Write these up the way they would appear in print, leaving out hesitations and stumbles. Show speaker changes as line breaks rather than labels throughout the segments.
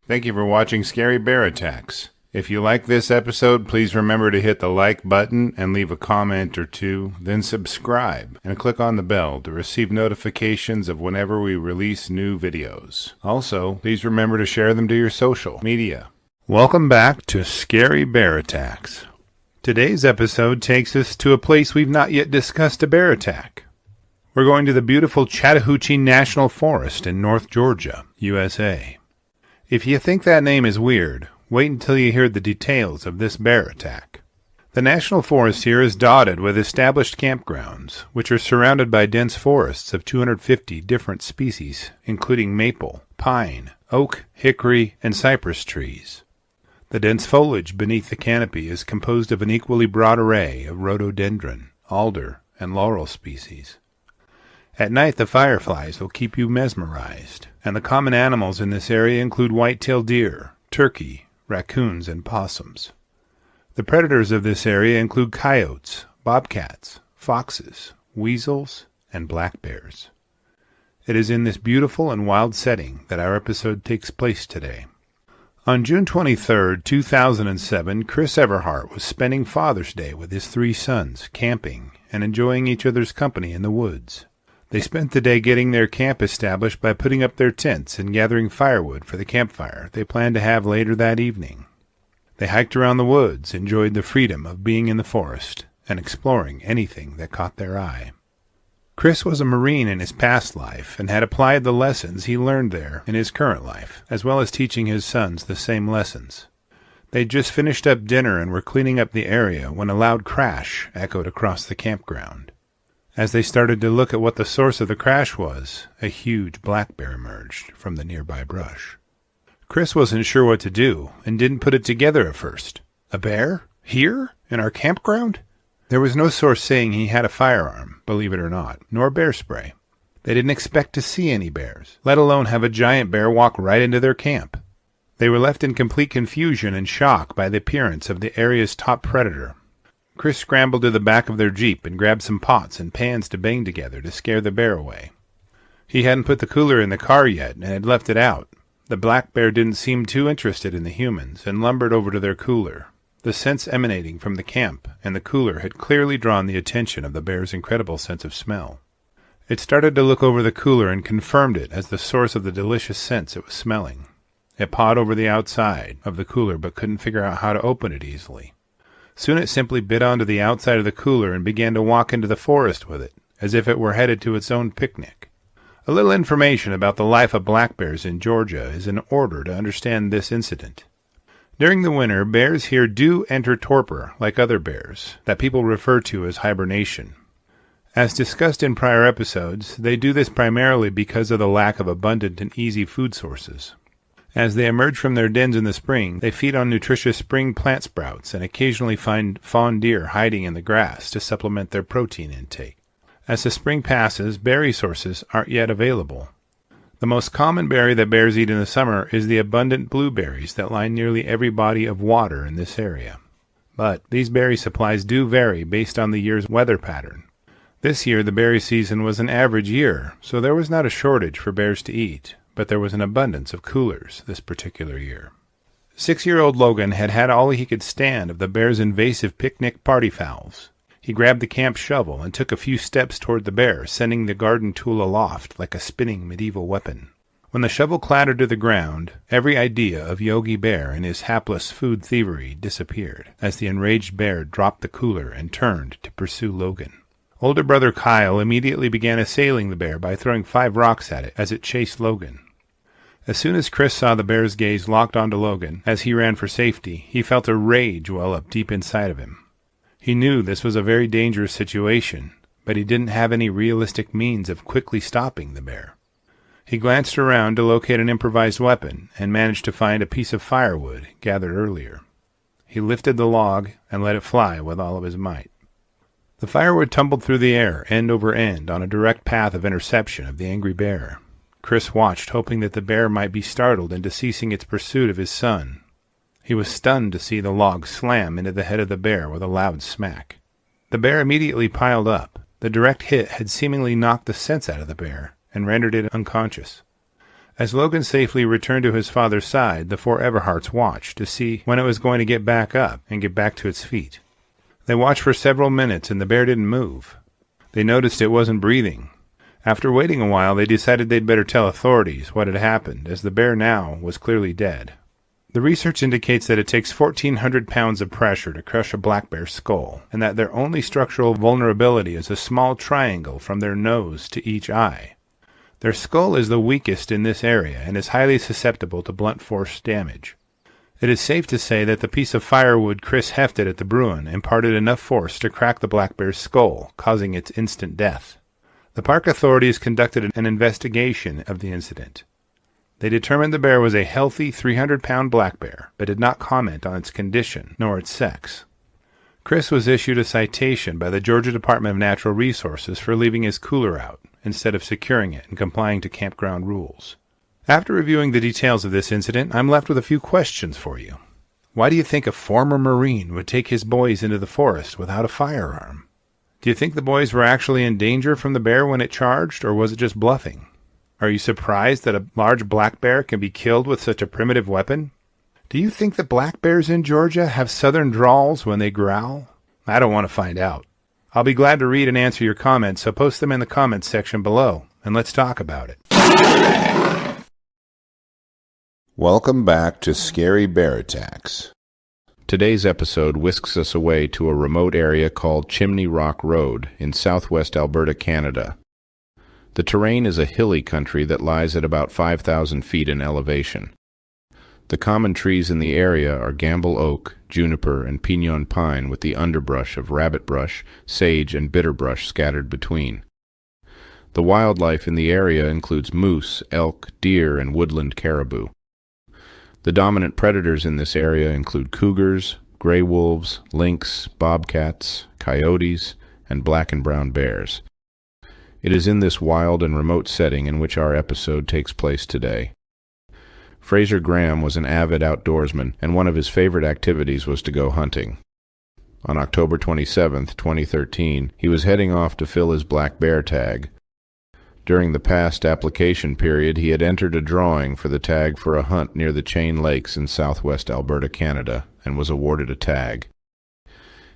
Thank you for watching Scary Bear Attacks. If you like this episode, please remember to hit the like button and leave a comment or two, then subscribe and click on the bell to receive notifications of whenever we release new videos. Also, please remember to share them to your social media. Welcome back to Scary Bear Attacks. Today's episode takes us to a place we've not yet discussed a bear attack. We're going to the beautiful Chattahoochee National Forest in North Georgia, USA. If you think that name is weird, wait until you hear the details of this bear attack. The national forest here is dotted with established campgrounds, which are surrounded by dense forests of 250 different species, including maple, pine, oak, hickory, and cypress trees. The dense foliage beneath the canopy is composed of an equally broad array of rhododendron, alder, and laurel species. At night the fireflies will keep you mesmerized, and the common animals in this area include white-tailed deer, turkey, raccoons, and possums. The predators of this area include coyotes, bobcats, foxes, weasels, and black bears. It is in this beautiful and wild setting that our episode takes place today. On June 23, 2007, Chris Everhart was spending Father's Day with his 3 sons, camping and enjoying each other's company in the woods. They spent the day getting their camp established by putting up their tents and gathering firewood for the campfire they planned to have later that evening. They hiked around the woods, enjoyed the freedom of being in the forest, and exploring anything that caught their eye. Chris was a Marine in his past life and had applied the lessons he learned there in his current life, as well as teaching his sons the same lessons. They'd just finished up dinner and were cleaning up the area when a loud crash echoed across the campground. As they started to look at what the source of the crash was, a huge black bear emerged from the nearby brush. Chris wasn't sure what to do and didn't put it together at first. A bear? Here? In our campground? There was no source saying he had a firearm, believe it or not, nor bear spray. They didn't expect to see any bears, let alone have a giant bear walk right into their camp. They were left in complete confusion and shock by the appearance of the area's top predator. Chris scrambled to the back of their Jeep and grabbed some pots and pans to bang together to scare the bear away. He hadn't put the cooler in the car yet and had left it out. The black bear didn't seem too interested in the humans and lumbered over to their cooler. The scents emanating from the camp and the cooler had clearly drawn the attention of the bear's incredible sense of smell. It started to look over the cooler and confirmed it as the source of the delicious scents it was smelling. It pawed over the outside of the cooler but couldn't figure out how to open it easily. Soon it simply bit onto the outside of the cooler and began to walk into the forest with it, as if it were headed to its own picnic. A little information about the life of black bears in Georgia is in order to understand this incident. During the winter, bears here do enter torpor like other bears, that people refer to as hibernation. As discussed in prior episodes, they do this primarily because of the lack of abundant and easy food sources. As they emerge from their dens in the spring, they feed on nutritious spring plant sprouts and occasionally find fawn deer hiding in the grass to supplement their protein intake. As the spring passes, berry sources aren't yet available. The most common berry that bears eat in the summer is the abundant blueberries that line nearly every body of water in this area. But these berry supplies do vary based on the year's weather pattern. This year the berry season was an average year, so there was not a shortage for bears to eat. But there was an abundance of coolers this particular year. 6-year-old Logan had had all he could stand of the bear's invasive picnic party fowls. He grabbed the camp shovel and took a few steps toward the bear, sending the garden tool aloft like a spinning medieval weapon. When the shovel clattered to the ground, every idea of Yogi Bear and his hapless food thievery disappeared, as the enraged bear dropped the cooler and turned to pursue Logan. Older brother Kyle immediately began assailing the bear by throwing 5 rocks at it as it chased Logan. As soon as Chris saw the bear's gaze locked onto Logan as he ran for safety, he felt a rage well up deep inside of him. He knew this was a very dangerous situation, but he didn't have any realistic means of quickly stopping the bear. He glanced around to locate an improvised weapon and managed to find a piece of firewood gathered earlier. He lifted the log and let it fly with all of his might. The firewood tumbled through the air, end over end, on a direct path of interception of the angry bear. Chris watched, hoping that the bear might be startled into ceasing its pursuit of his son. He was stunned to see the log slam into the head of the bear with a loud smack. The bear immediately piled up. The direct hit had seemingly knocked the sense out of the bear and rendered it unconscious. As Logan safely returned to his father's side, the four Everharts watched to see when it was going to get back up and get back to its feet. They watched for several minutes, and the bear didn't move. They noticed it wasn't breathing. After waiting a while, they decided they'd better tell authorities what had happened, as the bear now was clearly dead. The research indicates that it takes 1,400 pounds of pressure to crush a black bear's skull, and that their only structural vulnerability is a small triangle from their nose to each eye. Their skull is the weakest in this area and is highly susceptible to blunt force damage. It is safe to say that the piece of firewood Chris hefted at the Bruin imparted enough force to crack the black bear's skull, causing its instant death. The park authorities conducted an investigation of the incident. They determined the bear was a healthy 300-pound black bear, but did not comment on its condition nor its sex. Chris was issued a citation by the Georgia Department of Natural Resources for leaving his cooler out instead of securing it and complying to campground rules. After reviewing the details of this incident, I'm left with a few questions for you. Why do you think a former Marine would take his boys into the forest without a firearm? Do you think the boys were actually in danger from the bear when it charged, or was it just bluffing? Are you surprised that a large black bear can be killed with such a primitive weapon? Do you think that black bears in Georgia have southern drawls when they growl? I don't want to find out. I'll be glad to read and answer your comments, so post them in the comments section below, and let's talk about it.
Welcome back to Scary Bear Attacks.
Today's episode whisks us away to a remote area called Chimney Rock Road in southwest Alberta, Canada. The terrain is a hilly country that lies at about 5,000 feet in elevation. The common trees in the area are gamble oak, juniper, and pinon pine with the underbrush of rabbit brush, sage, and bitterbrush scattered between. The wildlife in the area includes moose, elk, deer, and woodland caribou. The dominant predators in this area include cougars, gray wolves, lynx, bobcats, coyotes, and black and brown bears. It is in this wild and remote setting in which our episode takes place today. Fraser Graham was an avid outdoorsman, and one of his favorite activities was to go hunting. On October 27, 2013, he was heading off to fill his black bear tag. During the past application period, he had entered a drawing for the tag for a hunt near the Chain Lakes in southwest Alberta, Canada, and was awarded a tag.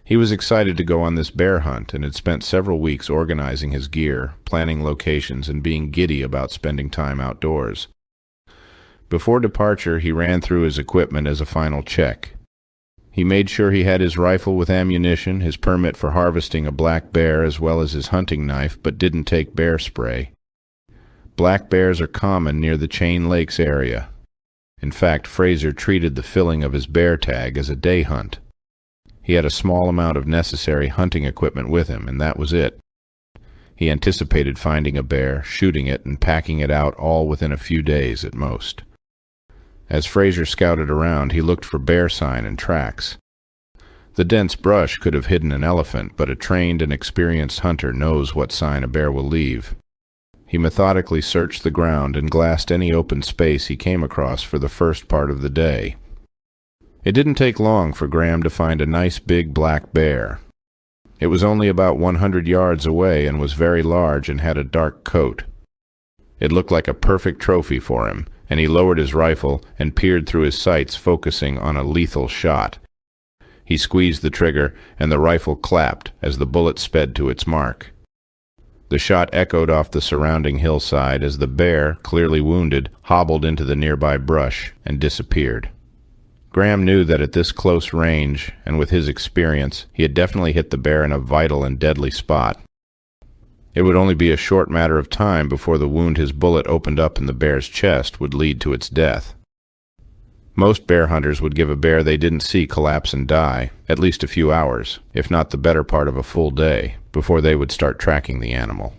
He was excited to go on this bear hunt and had spent several weeks organizing his gear, planning locations, and being giddy about spending time outdoors. Before departure, he ran through his equipment as a final check. He made sure he had his rifle with ammunition, his permit for harvesting a black bear, as well as his hunting knife, but didn't take bear spray. Black bears are common near the Chain Lakes area. In fact, Fraser treated the filling of his bear tag as a day hunt. He had a small amount of necessary hunting equipment with him, and that was it. He anticipated finding a bear, shooting it, and packing it out all within a few days at most. As Fraser scouted around, he looked for bear sign and tracks. The dense brush could have hidden an elephant, but a trained and experienced hunter knows what sign a bear will leave. He methodically searched the ground and glassed any open space he came across for the first part of the day. It didn't take long for Graham to find a nice big black bear. It was only about 100 yards away and was very large and had a dark coat. It looked like a perfect trophy for him, and he lowered his rifle and peered through his sights, focusing on a lethal shot. He squeezed the trigger, and the rifle clapped as the bullet sped to its mark. The shot echoed off the surrounding hillside as the bear, clearly wounded, hobbled into the nearby brush and disappeared. Graham knew that at this close range, and with his experience, he had definitely hit the bear in a vital and deadly spot. It would only be a short matter of time before the wound his bullet opened up in the bear's chest would lead to its death. Most bear hunters would give a bear they didn't see collapse and die at least a few hours, if not the better part of a full day, before they would start tracking the animal.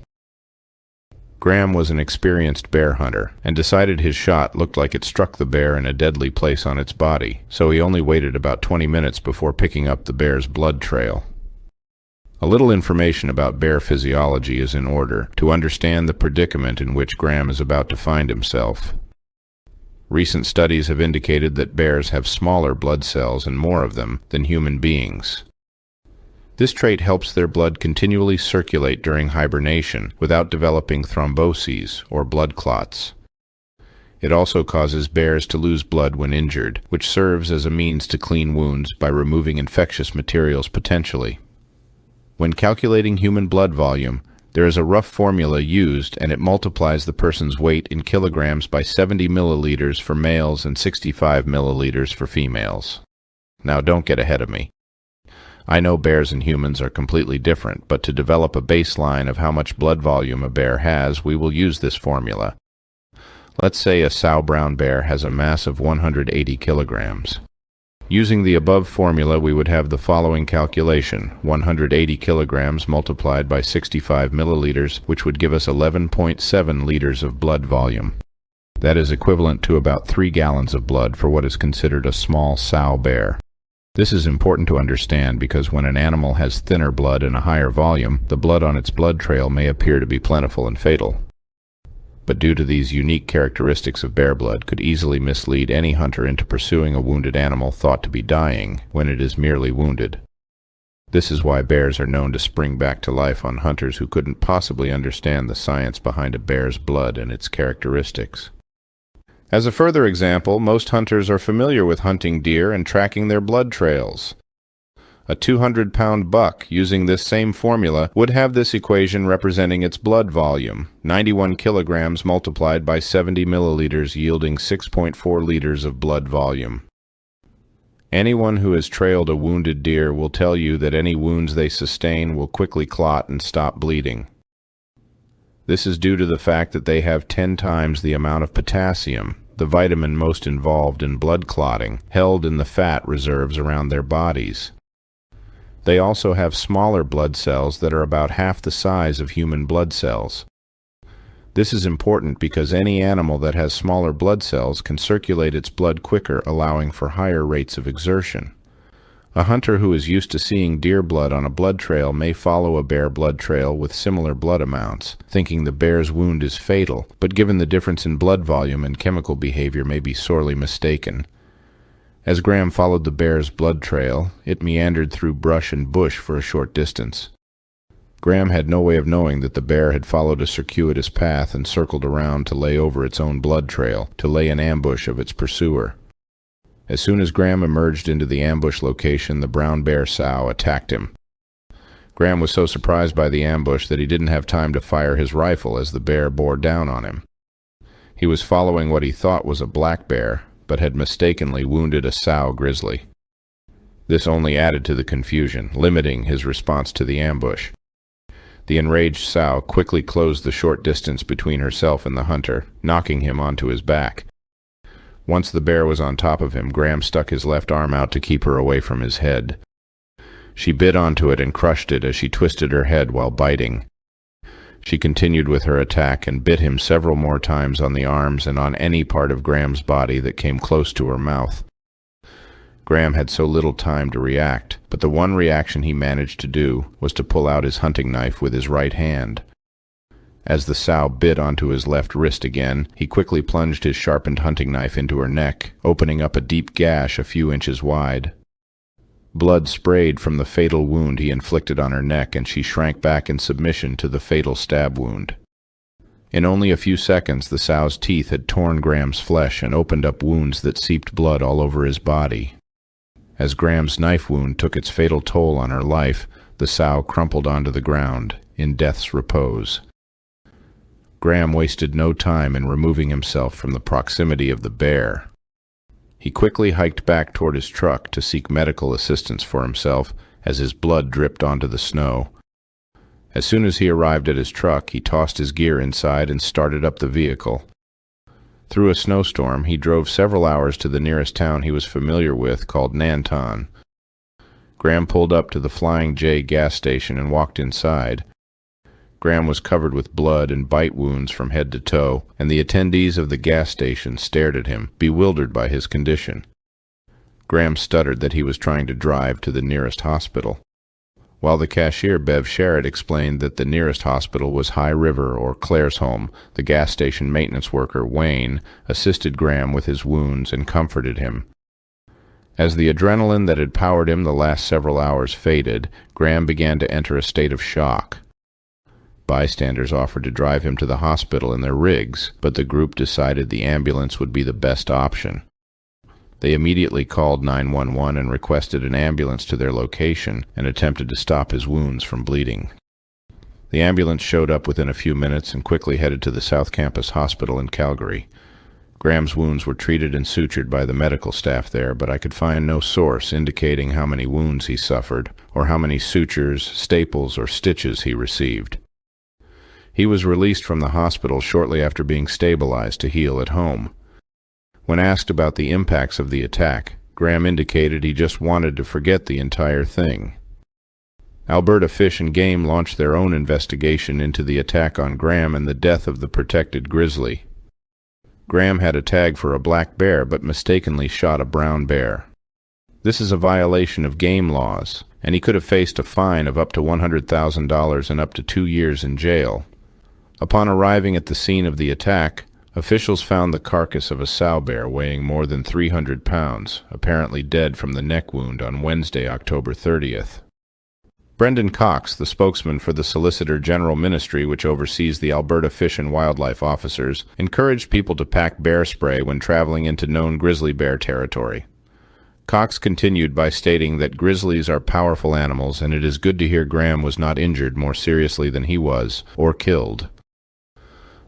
Graham was an experienced bear hunter, and decided his shot looked like it struck the bear in a deadly place on its body, so he only waited about 20 minutes before picking up the bear's blood trail. A little information about bear physiology is in order to understand the predicament in which Graham is about to find himself. Recent studies have indicated that bears have smaller blood cells and more of them than human beings. This trait helps their blood continually circulate during hibernation without developing thromboses or blood clots. It also causes bears to lose blood when injured, which serves as a means to clean wounds by removing infectious materials potentially. When calculating human blood volume, there is a rough formula used, and it multiplies the person's weight in kilograms by 70 milliliters for males and 65 milliliters for females. Now, don't get ahead of me. I know bears and humans are completely different, but to develop a baseline of how much blood volume a bear has, we will use this formula. Let's say a sow brown bear has a mass of 180 kilograms. Using the above formula, we would have the following calculation: 180 kilograms multiplied by 65 milliliters, which would give us 11.7 liters of blood volume. That is equivalent to about 3 gallons of blood for what is considered a small sow bear. This is important to understand because when an animal has thinner blood and a higher volume, the blood on its blood trail may appear to be plentiful and fatal. But due to these unique characteristics of bear blood, could easily mislead any hunter into pursuing a wounded animal thought to be dying when it is merely wounded. This is why bears are known to spring back to life on hunters who couldn't possibly understand the science behind a bear's blood and its characteristics. As a further example, most hunters are familiar with hunting deer and tracking their blood trails. A 200-pound buck, using this same formula, would have this equation representing its blood volume, 91 kilograms multiplied by 70 milliliters yielding 6.4 liters of blood volume. Anyone who has trailed a wounded deer will tell you that any wounds they sustain will quickly clot and stop bleeding. This is due to the fact that they have 10 times the amount of potassium, the vitamin most involved in blood clotting, held in the fat reserves around their bodies. They also have smaller blood cells that are about half the size of human blood cells. This is important because any animal that has smaller blood cells can circulate its blood quicker, allowing for higher rates of exertion. A hunter who is used to seeing deer blood on a blood trail may follow a bear blood trail with similar blood amounts, thinking the bear's wound is fatal, but given the difference in blood volume and chemical behavior may be sorely mistaken. As Graham followed the bear's blood trail, it meandered through brush and bush for a short distance. Graham had no way of knowing that the bear had followed a circuitous path and circled around to lay over its own blood trail, to lay in ambush of its pursuer. As soon as Graham emerged into the ambush location, the brown bear sow attacked him. Graham was so surprised by the ambush that he didn't have time to fire his rifle as the bear bore down on him. He was following what he thought was a black bear, but had mistakenly wounded a sow grizzly. This only added to the confusion, limiting his response to the ambush. The enraged sow quickly closed the short distance between herself and the hunter, knocking him onto his back. Once the bear was on top of him, Graham stuck his left arm out to keep her away from his head. She bit onto it and crushed it as she twisted her head while biting. She continued with her attack and bit him several more times on the arms and on any part of Graham's body that came close to her mouth. Graham had so little time to react, but the one reaction he managed to do was to pull out his hunting knife with his right hand. As the sow bit onto his left wrist again, he quickly plunged his sharpened hunting knife into her neck, opening up a deep gash a few inches wide. Blood sprayed from the fatal wound he inflicted on her neck, and she shrank back in submission to the fatal stab wound. In only a few seconds, the sow's teeth had torn Graham's flesh and opened up wounds that seeped blood all over his body. As Graham's knife wound took its fatal toll on her life, the sow crumpled onto the ground, in death's repose. Graham wasted no time in removing himself from the proximity of the bear. He quickly hiked back toward his truck to seek medical assistance for himself as his blood dripped onto the snow. As soon as he arrived at his truck, he tossed his gear inside and started up the vehicle. Through a snowstorm, he drove several hours to the nearest town he was familiar with called Nanton. Graham pulled up to the Flying J gas station and walked inside. Graham was covered with blood and bite wounds from head to toe, and the attendees of the gas station stared at him, bewildered by his condition. Graham stuttered that he was trying to drive to the nearest hospital, while the cashier, Bev Sherritt, explained that the nearest hospital was High River or Claresholm. The gas station maintenance worker, Wayne, assisted Graham with his wounds and comforted him. As the adrenaline that had powered him the last several hours faded, Graham began to enter a state of shock.
Bystanders offered to drive him to the hospital in their rigs, but the group decided the ambulance would be the best option. They immediately called 911 and requested an ambulance to their location and attempted to stop his wounds from bleeding. The ambulance showed up within a few minutes and quickly headed to the South Campus Hospital in Calgary. Graham's wounds were treated and sutured by the medical staff there, but I could find no source indicating how many wounds he suffered, or how many sutures, staples, or stitches he received. He was released from the hospital shortly after being stabilized to heal at home. When asked about the impacts of the attack, Graham indicated he just wanted to forget the entire thing. Alberta Fish and Game launched their own investigation into the attack on Graham and the death of the protected grizzly. Graham had a tag for a black bear but mistakenly shot a brown bear. This is a violation of game laws, and he could have faced a fine of up to $100,000 and up to 2 years in jail. Upon arriving at the scene of the attack, officials found the carcass of a sow bear weighing more than 300 pounds, apparently dead from the neck wound on Wednesday, October 30th. Brendan Cox, the spokesman for the Solicitor General Ministry, which oversees the Alberta Fish and Wildlife Officers, encouraged people to pack bear spray when traveling into known grizzly bear territory. Cox continued by stating that grizzlies are powerful animals, and it is good to hear Graham was not injured more seriously than he was, or killed.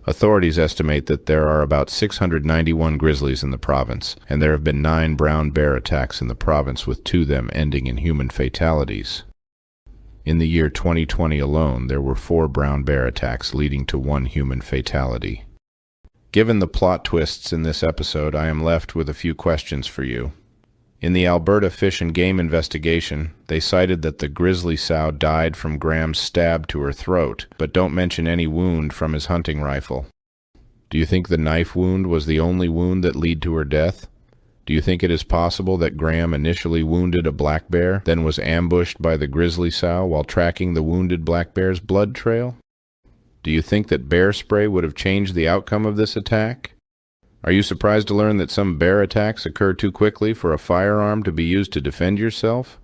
Authorities estimate that there are about 691 grizzlies in the province, and there have been 9 brown bear attacks in the province, with 2 of them ending in human fatalities. In the year 2020 alone, there were 4 brown bear attacks leading to 1 human fatality. Given the plot twists in this episode, I am left with a few questions for you. In the Alberta Fish and Game investigation, they cited that the grizzly sow died from Graham's stab to her throat, but don't mention any wound from his hunting rifle. Do you think the knife wound was the only wound that led to her death? Do you think it is possible that Graham initially wounded a black bear, then was ambushed by the grizzly sow while tracking the wounded black bear's blood trail? Do you think that bear spray would have changed the outcome of this attack? Are you surprised to learn that some bear attacks occur too quickly for a firearm to be used to defend yourself?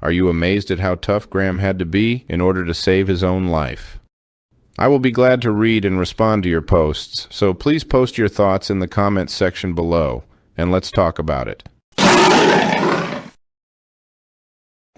Are you amazed at how tough Graham had to be in order to save his own life? I will be glad to read and respond to your posts, so please post your thoughts in the comments section below, and let's talk about it.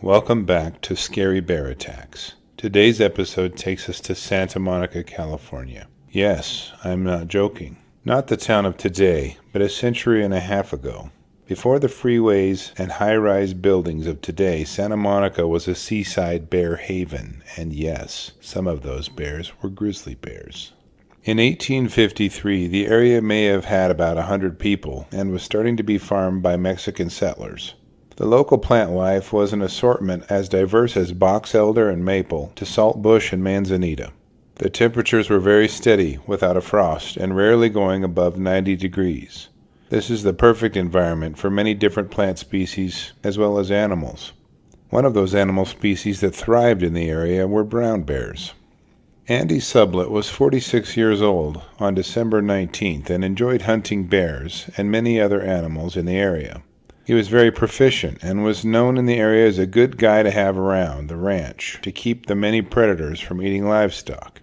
Welcome back to Scary Bear Attacks. Today's episode takes us to Santa Monica, California. Yes, I'm not joking. Not the town of today, but a century and a half ago. Before the freeways and high-rise buildings of today, Santa Monica was a seaside bear haven, and yes, some of those bears were grizzly bears. In 1853, the area may have had about 100 people and was starting to be farmed by Mexican settlers. The local plant life was an assortment as diverse as box elder and maple to saltbush and manzanita. The temperatures were very steady, without a frost, and rarely going above 90 degrees. This is the perfect environment for many different plant species as well as animals. One of those animal species that thrived in the area were brown bears. Andy Sublett was 46 years old on December 19th and enjoyed hunting bears and many other animals in the area. He was very proficient and was known in the area as a good guy to have around the ranch to keep the many predators from eating livestock.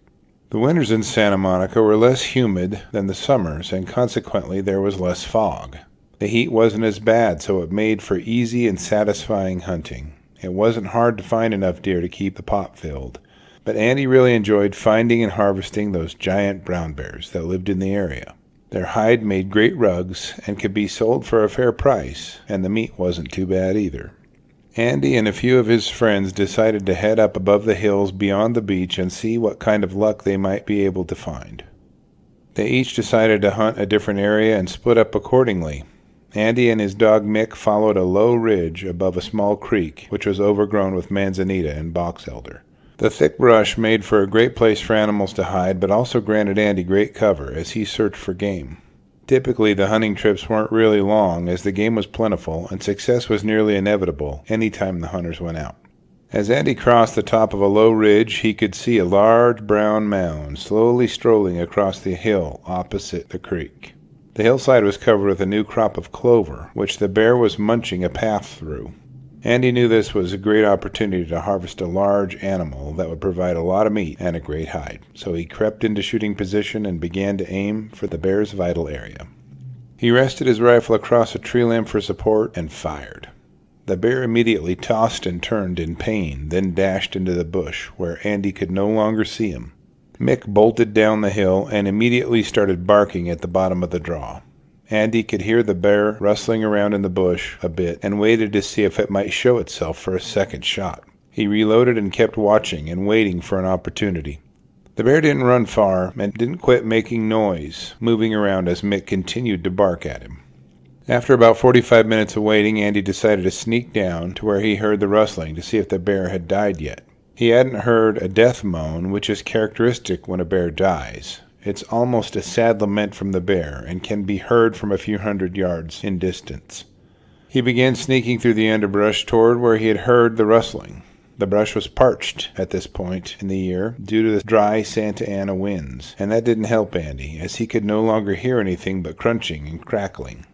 The winters in Santa Monica were less humid than the summers, and consequently there was less fog. The heat wasn't as bad, so it made for easy and satisfying hunting. It wasn't hard to find enough deer to keep the pot filled, but Andy really enjoyed finding and harvesting those giant brown bears that lived in the area. Their hide made great rugs and could be sold for a fair price, and the meat wasn't too bad either. Andy and a few of his friends decided to head up above the hills beyond the beach and see what kind of luck they might be able to find. They each decided to hunt a different area and split up accordingly. Andy and his dog Mick followed a low ridge above a small creek, which was overgrown with manzanita and box elder. The thick brush made for a great place for animals to hide, but also granted Andy great cover as he searched for game. Typically, the hunting trips weren't really long, as the game was plentiful and success was nearly inevitable any time the hunters went out. As Andy crossed the top of a low ridge, he could see a large brown mound slowly strolling across the hill opposite the creek. The hillside was covered with a new crop of clover, which the bear was munching a path through. Andy knew this was a great opportunity to harvest a large animal that would provide a lot of meat and a great hide, so he crept into shooting position and began to aim for the bear's vital area. He rested his rifle across a tree limb for support and fired. The bear immediately tossed and turned in pain, then dashed into the bush, where Andy could no longer see him. Mick bolted down the hill and immediately started barking at the bottom of the draw. Andy could hear the bear rustling around in the bush a bit and waited to see if it might show itself for a second shot. He reloaded and kept watching and waiting for an opportunity. The bear didn't run far and didn't quit making noise, moving around as Mick continued to bark at him. After about 45 minutes of waiting, Andy decided to sneak down to where he heard the rustling to see if the bear had died yet. He hadn't heard a death moan, which is characteristic when a bear dies. It's almost a sad lament from the bear and can be heard from a few hundred yards in distance. He began sneaking through the underbrush toward where he had heard the rustling. The brush was parched at this point in the year due to the dry Santa Ana winds, and that didn't help Andy, as he could no longer hear anything but crunching and crackling.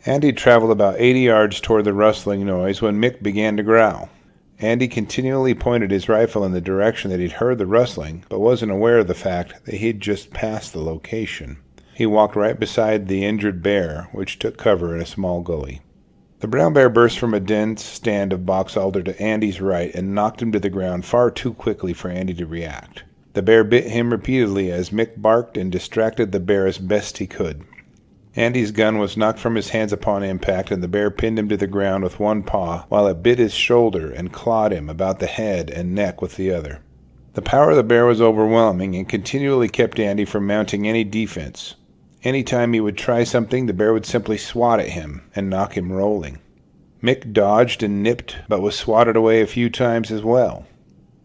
Andy traveled about 80 yards toward the rustling noise when Mick began to growl. Andy continually pointed his rifle in the direction that he'd heard the rustling, but wasn't aware of the fact that he'd just passed the location. He walked right beside the injured bear, which took cover in a small gully. The brown bear burst from a dense stand of box alder to Andy's right and knocked him to the ground far too quickly for Andy to react. The bear bit him repeatedly as Mick barked and distracted the bear as best he could. Andy's gun was knocked from his hands upon impact, and the bear pinned him to the ground with one paw, while it bit his shoulder and clawed him about the head and neck with the other. The power of the bear was overwhelming and continually kept Andy from mounting any defense. Any time he would try something, the bear would simply swat at him and knock him rolling. Mick dodged and nipped, but was swatted away a few times as well.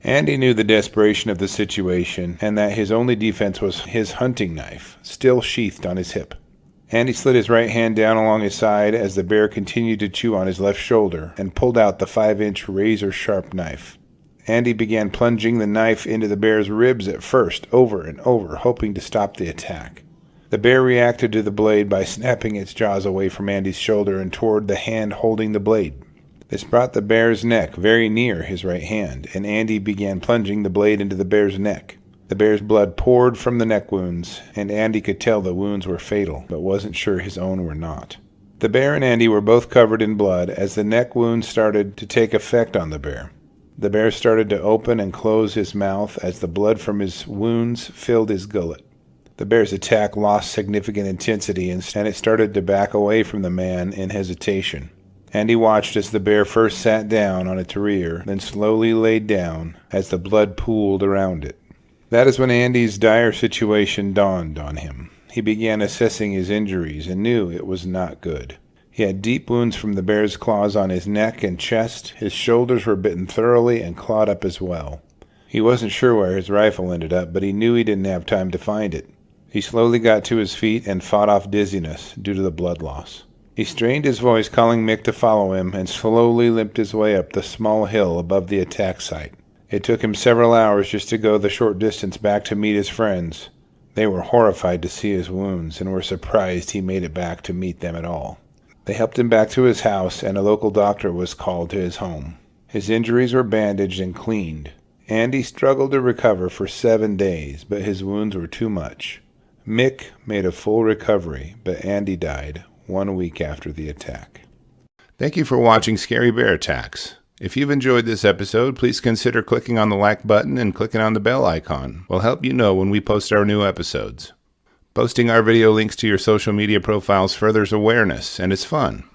Andy knew the desperation of the situation and that his only defense was his hunting knife, still sheathed on his hip. Andy slid his right hand down along his side as the bear continued to chew on his left shoulder and pulled out the 5-inch razor-sharp knife. Andy began plunging the knife into the bear's ribs at first, over and over, hoping to stop the attack. The bear reacted to the blade by snapping its jaws away from Andy's shoulder and toward the hand holding the blade. This brought the bear's neck very near his right hand, and Andy began plunging the blade into the bear's neck. The bear's blood poured from the neck wounds, and Andy could tell the wounds were fatal, but wasn't sure his own were not. The bear and Andy were both covered in blood as the neck wounds started to take effect on the bear. The bear started to open and close his mouth as the blood from his wounds filled his gullet. The bear's attack lost significant intensity, and it started to back away from the man in hesitation. Andy watched as the bear first sat down on its rear, then slowly laid down as the blood pooled around it. That is when Andy's dire situation dawned on him. He began assessing his injuries and knew it was not good. He had deep wounds from the bear's claws on his neck and chest. His shoulders were bitten thoroughly and clawed up as well. He wasn't sure where his rifle ended up, but he knew he didn't have time to find it. He slowly got to his feet and fought off dizziness due to the blood loss. He strained his voice, calling Mick to follow him, and slowly limped his way up the small hill above the attack site. It took him several hours just to go the short distance back to meet his friends. They were horrified to see his wounds and were surprised he made it back to meet them at all. They helped him back to his house, and a local doctor was called to his home. His injuries were bandaged and cleaned. Andy struggled to recover for 7 days, but his wounds were too much. Mick made a full recovery, but Andy died 1 week after the attack.
Thank you for watching Scary Bear Attacks. If you've enjoyed this episode, please consider clicking on the like button and clicking on the bell icon. We'll help you know when we post our new episodes. Posting our video links to your social media profiles furthers awareness, and it's fun.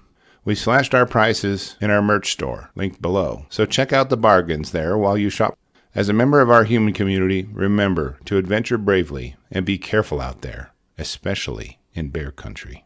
We slashed our prices in our merch store, linked below, so check out the bargains there while you shop. As a member of our human community, remember to adventure bravely and be careful out there, especially in bear country.